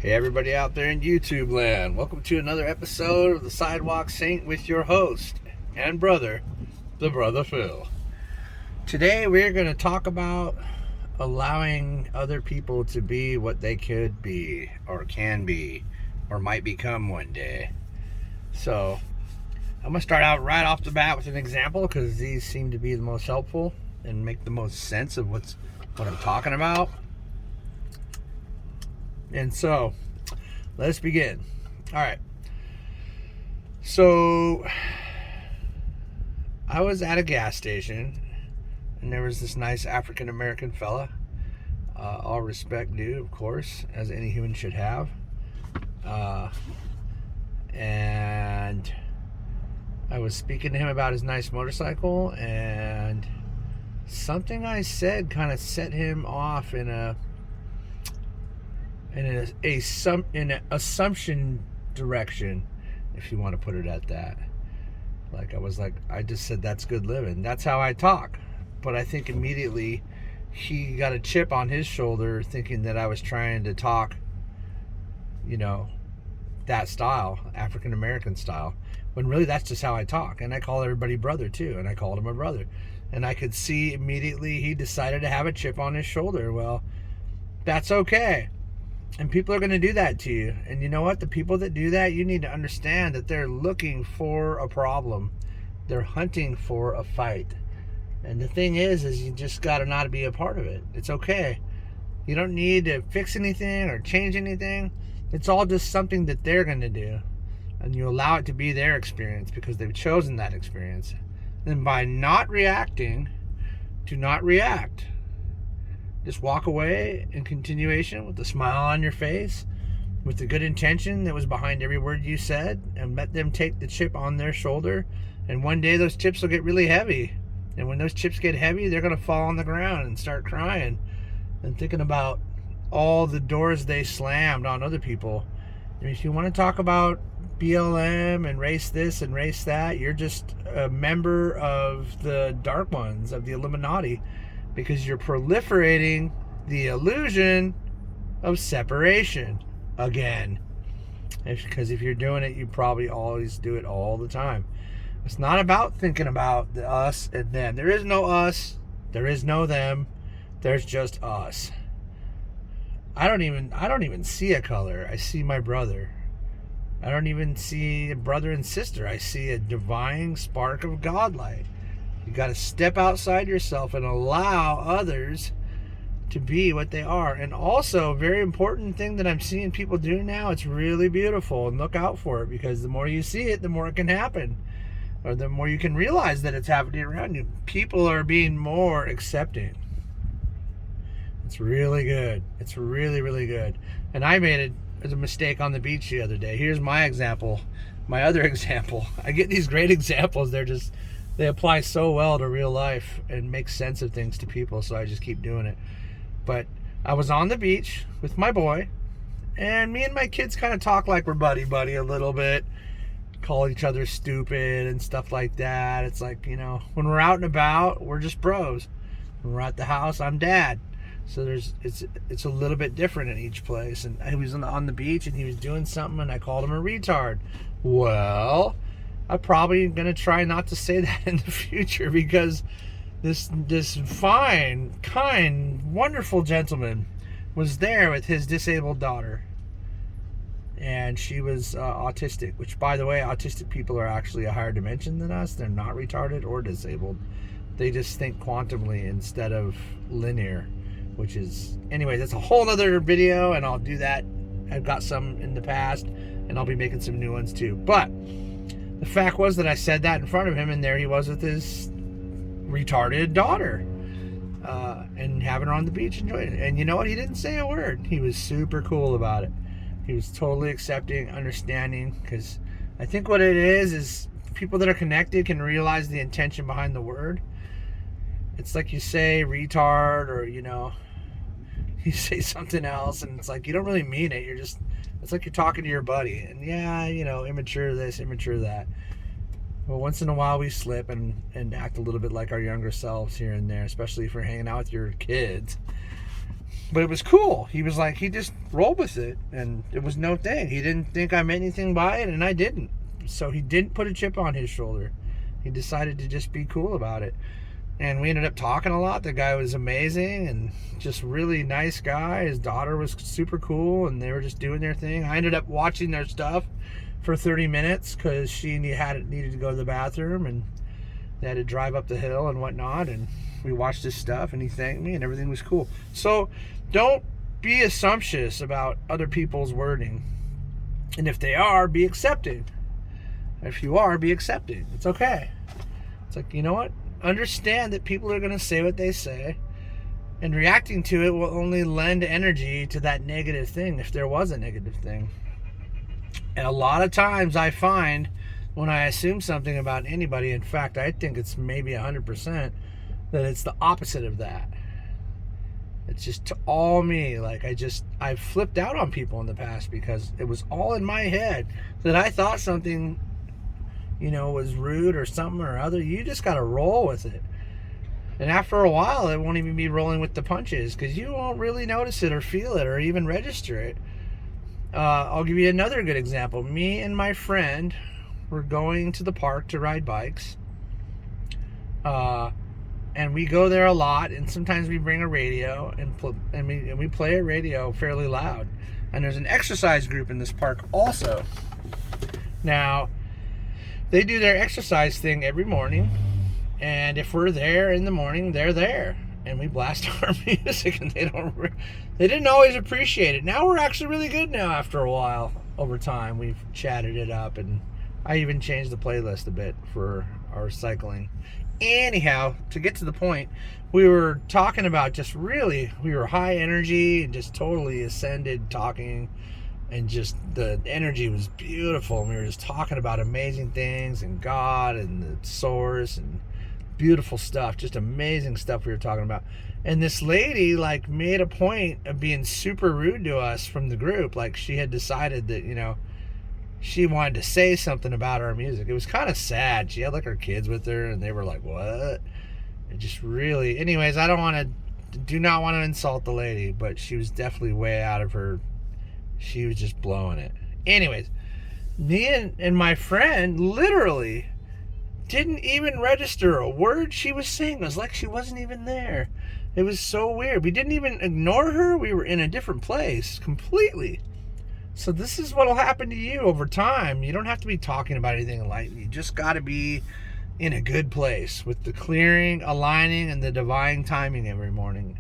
Hey everybody out there in YouTube land, welcome to another episode of the Sidewalk Saint with your host and brother, the Brother Phil. Today we're going to talk about allowing other people to be what they could be or can be or might become one day. So I'm going to start out right off the bat with an example because these seem to be the most helpful and make the most sense of what I'm talking about. And so, let's begin. All right. So, I was at a gas station, and there was this nice African American fella. All respect due, of course, as any human should have. And I was speaking to him about his nice motorcycle, and something I said kind of set him off in an assumption direction, if you want to put it at that. I just said that's good living. That's how I talk. But I think immediately he got a chip on his shoulder thinking that I was trying to talk, that style, African American style, when really that's just how I talk. And I call everybody brother too, and I called him a brother. And I could see immediately he decided to have a chip on his shoulder. Well, that's okay. And people are going to do that to you. And you know what? The people that do that, you need to understand that they're looking for a problem. They're hunting for a fight. And the thing is you just got to not be a part of it. It's okay. You don't need to fix anything or change anything. It's all just something that they're going to do. And you allow it to be their experience because they've chosen that experience. And by not reacting, do not react. Just walk away in continuation with a smile on your face, with the good intention that was behind every word you said, and let them take the chip on their shoulder. And one day those chips will get really heavy. And when those chips get heavy, they're going to fall on the ground and start crying and thinking about all the doors they slammed on other people. And if you want to talk about BLM and race this and race that, you're just a member of the dark ones, of the Illuminati. Because you're proliferating the illusion of separation again. Because if you're doing it, you probably always do it all the time. It's not about thinking about the us and them. There is no us. There is no them. There's just us. I don't even see a color. I see my brother. I don't even see a brother and sister. I see a divine spark of godlight. You got to step outside yourself and allow others to be what they are. And also, a very important thing that I'm seeing people do now, it's really beautiful, and look out for it, because the more you see it, the more it can happen, or the more you can realize that it's happening around you. People are being more accepting. It's really good. It's really, really good. And I made a mistake on the beach the other day. Here's my example. My other example. I get these great examples. They apply so well to real life and make sense of things to people, so I just keep doing it. But I was on the beach with my boy, and me and my kids kind of talk like we're buddy-buddy a little bit, call each other stupid and stuff like that. It's like, when we're out and about, we're just bros. When we're at the house, I'm dad. So it's a little bit different in each place. And he was on the beach, and he was doing something, and I called him a retard. Well, I'm probably going to try not to say that in the future, because this fine, kind, wonderful gentleman was there with his disabled daughter. And she was autistic, which, by the way, autistic people are actually a higher dimension than us. They're not retarded or disabled. They just think quantumly instead of linear, which is... Anyway, that's a whole other video, and I'll do that. I've got some in the past, and I'll be making some new ones too. But the fact was that I said that in front of him, and there he was with his retarded daughter, and having her on the beach enjoying it. And you know what? He didn't say a word. He was super cool about it. He was totally accepting, understanding, because I think what it is people that are connected can realize the intention behind the word. It's like you say retard, or you say something else, and it's like you don't really mean it. It's like you're talking to your buddy, and immature this, immature that. Well, once in a while we slip and act a little bit like our younger selves here and there, especially if we're hanging out with your kids. But it was cool. He was like, he just rolled with it, and it was no thing. He didn't think I meant anything by it, and I didn't. So he didn't put a chip on his shoulder. He decided to just be cool about it. And we ended up talking a lot. The guy was amazing and just really nice guy. His daughter was super cool, and they were just doing their thing. I ended up watching their stuff for 30 minutes because she needed to go to the bathroom, and they had to drive up the hill and whatnot. And we watched his stuff, and he thanked me, and everything was cool. So don't be assumptuous about other people's wording. And if they are, be accepting. If you are, be accepting. It's okay. It's like, you know what? Understand that people are going to say what they say, and reacting to it will only lend energy to that negative thing if there was a negative thing. And a lot of times I find when I assume something about anybody, in fact, I think it's maybe 100%, that it's the opposite of that. It's just all me. Like I've flipped out on people in the past because it was all in my head that I thought something, was rude or something or other. You just got to roll with it. And after a while, it won't even be rolling with the punches because you won't really notice it or feel it or even register it. I'll give you another good example. Me and my friend were going to the park to ride bikes. And we go there a lot, and sometimes we bring a radio and we play a radio fairly loud. And there's an exercise group in this park also. Now, they do their exercise thing every morning, and if we're there in the morning, they're there, and we blast our music, and they didn't always appreciate it. Now we're actually really good now after a while. Over time, we've chatted it up, and I even changed the playlist a bit for our cycling. Anyhow, to get to the point, we were talking about we were high energy and just totally ascended talking, and just the energy was beautiful. And we were just talking about amazing things and God and the source and beautiful stuff, just amazing stuff we were talking about. And this lady made a point of being super rude to us from the group. Like she had decided that, she wanted to say something about our music. It was kind of sad. She had her kids with her, and they were like, what? It just really, anyways, do not want to insult the lady, but she was definitely way out of her. She was just blowing it. Anyways, me and my friend literally didn't even register a word she was saying. It was like she wasn't even there. It was so weird. We didn't even ignore her. We were in a different place completely. So this is what will happen to you over time. You don't have to be talking about anything lightly. You just got to be in a good place with the clearing, aligning, and the divine timing every morning.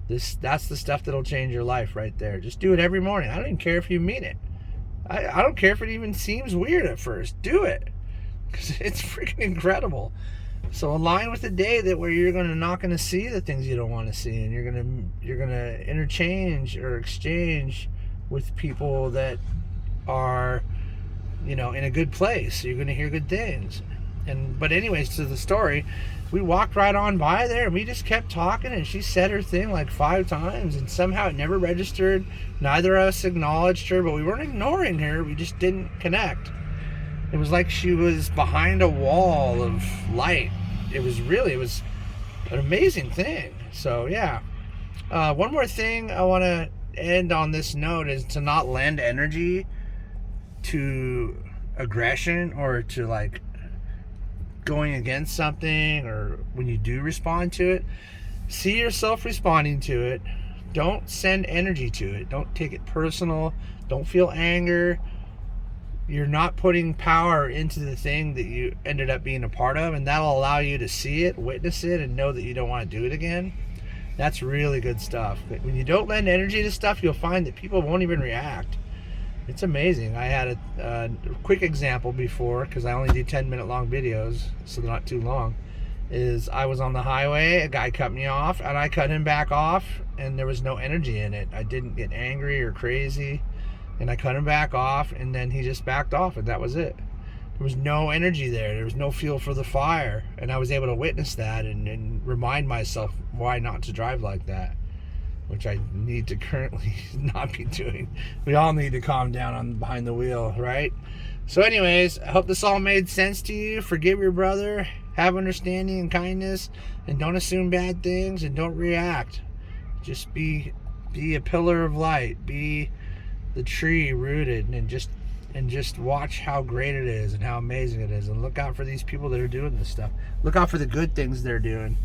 That's the stuff that'll change your life right there. Just do it every morning. I don't even care if you mean it. I don't care if it even seems weird at first. Do it, because it's freaking incredible. So align with the day where you're not going to see the things you don't want to see, and you're going to interchange or exchange with people that are, in a good place. You're going to hear good things. But anyways, to the story, we walked right on by there, and we just kept talking, and she said her thing 5 times, and somehow it never registered. Neither of us acknowledged her, but we weren't ignoring her. We just didn't connect. It was like she was behind a wall of light. It was an amazing thing. So yeah. One more thing I want to end on this note is to not lend energy to aggression or to going against something, or when you do respond to it, see yourself responding to it. Don't send energy to it. Don't take it personal. Don't feel anger. You're not putting power into the thing that you ended up being a part of, and that'll allow you to see it, witness it, and know that you don't want to do it again. That's really good stuff. When you don't lend energy to stuff, you'll find that people won't even react. It's amazing. I had a quick example before, because I only do 10-minute long videos, so they're not too long. Is I was on the highway, a guy cut me off, and I cut him back off, and there was no energy in it. I didn't get angry or crazy, and I cut him back off, and then he just backed off, and that was it. There was no energy there. There was no fuel for the fire, and I was able to witness that and remind myself why not to drive like that, which I need to currently not be doing. We all need to calm down behind the wheel, right? So anyways, I hope this all made sense to you. Forgive your brother, have understanding and kindness, and don't assume bad things, and don't react. Just be Be a pillar of light. Be the tree rooted, and just watch how great it is and how amazing it is, and look out for these people that are doing this stuff. Look out for the good things they're doing.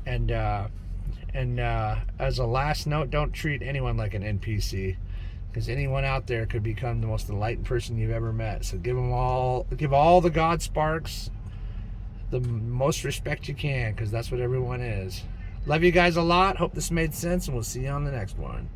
And as a last note, don't treat anyone like an NPC, because anyone out there could become the most enlightened person you've ever met. So give all the God sparks the most respect you can, because that's what everyone is. Love you guys a lot. Hope this made sense, and we'll see you on the next one.